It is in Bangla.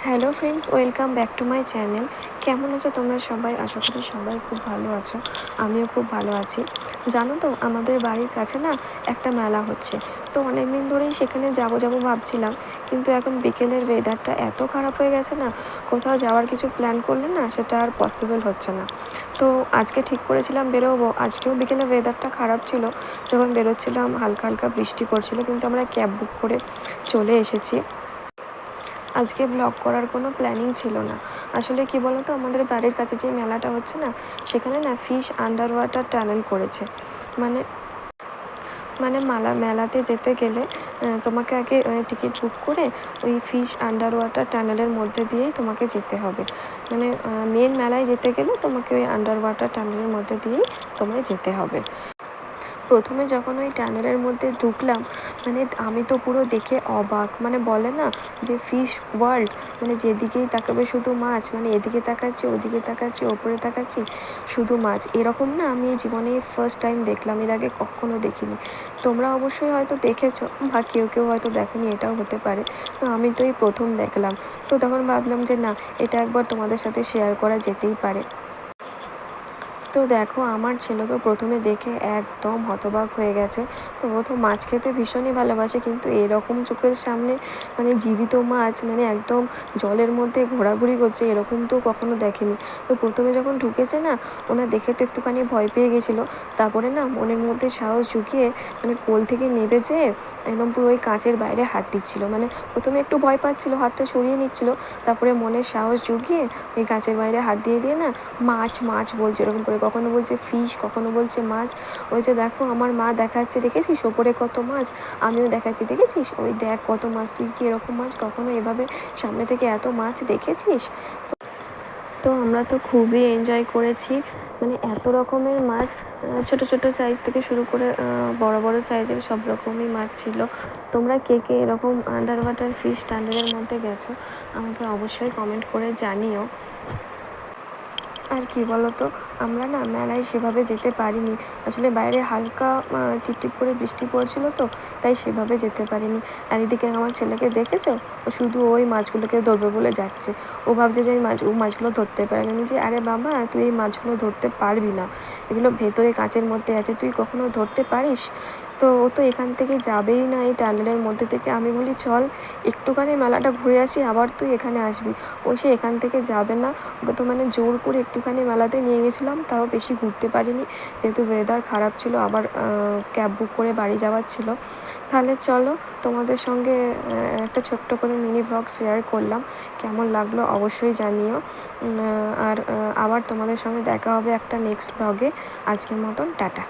Hello friends, welcome back to my channel. কেমন আছো তোমরা সবাই? আশা করি সবাই খুব ভালো আছো। আমিও খুব ভালো আছি। জানো তো, আমাদের বাড়ির কাছে না একটা মেলা হচ্ছে। তো অনেক দিন ধরেই সেখানে যাবো ভাবছিলাম, কিন্তু এখন বিকেলের ওয়েদারটা এত খারাপ হয়ে গেছে না, কোথাও যাওয়ার কিছু প্ল্যান করলে না সেটা আর পসিবল হচ্ছে না। তো আজকে ঠিক করেছিলাম বেরোবো। আজকেও বিকেলে ওয়েদারটা খারাপ ছিল, যখন বেরোচ্ছিলাম হালকা হালকা বৃষ্টি পড়ছিল, কিন্তু আমরা ক্যাব বুক করে চলে এসেছি। আজকে ব্লগ করার কোনো প্ল্যানিং ছিল না। আসলে কি বলো তো, আমাদের বাড়ির কাছে যে মেলাটা হচ্ছে না, সেখানে না ফিশ আন্ডার ওয়াটার টানেল করেছে। মানে মানে মেলাতে যেতে গেলে তোমাকে আগে টিকিট বুক করে ওই ফিশ আন্ডার ওয়াটার টানেলের মধ্যে দিয়েই তোমাকে যেতে হবে। মানে মেন মেলায় যেতে গেলে তোমাকে ওই আন্ডার ওয়াটার টানেলের মধ্যে দিয়েই তোমায় যেতে হবে। প্রথমে যখন ওই টানেলের মধ্যে ঢুকলাম, মানে আমি তো পুরো দেখে অবাক। মানে বলে না যে ফিশ ওয়ার্ল্ড, মানে যেদিকেই তাকাবে শুধু মাছ, মানে এদিকে তাকাচ্ছি ওদিকে তাকাচ্ছি ওপরে তাকাচ্ছি শুধু মাছ। এরকম না আমি এই জীবনে ফার্স্ট টাইম দেখলাম, এর আগে কখনো দেখিনি। তোমরা অবশ্যই হয়তো দেখেছো বা কেউ কেউ হয়তো দেখোনি, এটাও হতে পারে। তো আমি তো এই প্রথম দেখলাম। তো তখন ভাবলাম যে না, এটা একবার তোমাদের সাথে শেয়ার করা যেতেই পারে। তো দেখো, আমার ছেলে তো প্রথমে দেখে একদম হতবাক হয়ে গেছে। তো ও তো মাছ খেতে ভীষণই ভালোবাসে, কিন্তু এরকম চোখের সামনে মানে জীবিত মাছ মানে একদম জলের মধ্যে ঘোরাঘুরি করছে, এরকম তো কখনো দেখেনি। তো প্রথমে যখন ঢুকেছে না, ওনা দেখে তো একটুখানি ভয় পেয়ে গেছিলো। তারপরে না মনের মধ্যে সাহস জুগিয়ে মানে কোল থেকে নেমে যেয়ে একদম পুরো ওই কাঁচের বাইরে হাত দিচ্ছিলো। মানে প্রথমে একটু ভয় পাচ্ছিলো, হাতটা সরিয়ে নিচ্ছিলো, তারপরে মনের সাহস জুগিয়ে ওই কাঁচের বাইরে হাত দিয়ে দিয়ে না মাছ মাছ বলছে এরকম করে, কখনো বলছে ফিশ, কখনো বলছে মাছ। ওই যে দেখো আমার মা দেখাচ্ছে, দেখেছিস ওপরে কত মাছ, আমিও দেখাচ্ছি দেখেছিস, ওই দেখ কত মাছ, তুই কি এরকম মাছ কখনো এভাবে সামনে থেকে এত মাছ দেখেছিস? তো আমরা তো খুবই এনজয় করেছি। মানে এত রকমের মাছ, ছোট ছোট সাইজ থেকে শুরু করে বড় বড় সাইজের সব রকমই মাছ ছিল। তোমরা কে কে এরকম আন্ডার ওয়াটার ফিশ টানেলের মধ্যে গেছো আমাকে অবশ্যই কমেন্ট করে জানিও। আর কি বলতো, আমরা না মেলায় সেভাবে যেতে পারিনি। আসলে বাইরে হালকা টিপটিপ করে বৃষ্টি পড়ছিল, তো তাই সেভাবে যেতে পারিনি। আর এদিকে আমার ছেলেকে দেখেছো, ও শুধু ওই মাছগুলোকে ধরবে বলে যাচ্ছে। ও ভাবছে যে ও মাছগুলো ধরতে পারে না। আমি যে আরে বাবা, তুই এই মাছগুলো ধরতে পারবি না, এগুলো ভেতরে কাঁচের মধ্যে আছে, তুই কখনো ধরতে পারিস? তো ও তো এখান থেকে যাবেই না এই টানেলের মধ্যে থেকে। আমি বলি চল একটুখানি মেলাটা ঘুরে আসি, আবার তুই এখানে আসবি। ও সে এখান থেকে যাবে না। ওকে তো মানে জোর করে একটুখানি মেলাতে নিয়ে গেছিলাম, তাও বেশি ঘুরতে পারিনি, যেহেতু ওয়েদার খারাপ ছিল, আবার ক্যাব বুক করে বাড়ি যাওয়ার ছিল। তাহলে চলো, তোমাদের সঙ্গে একটা ছোট্ট করে মিনি ব্লগ শেয়ার করলাম। কেমন লাগলো অবশ্যই জানিও। আর আবার তোমাদের সঙ্গে দেখা হবে একটা নেক্সট ব্লগে। আজকের মতন টাটা।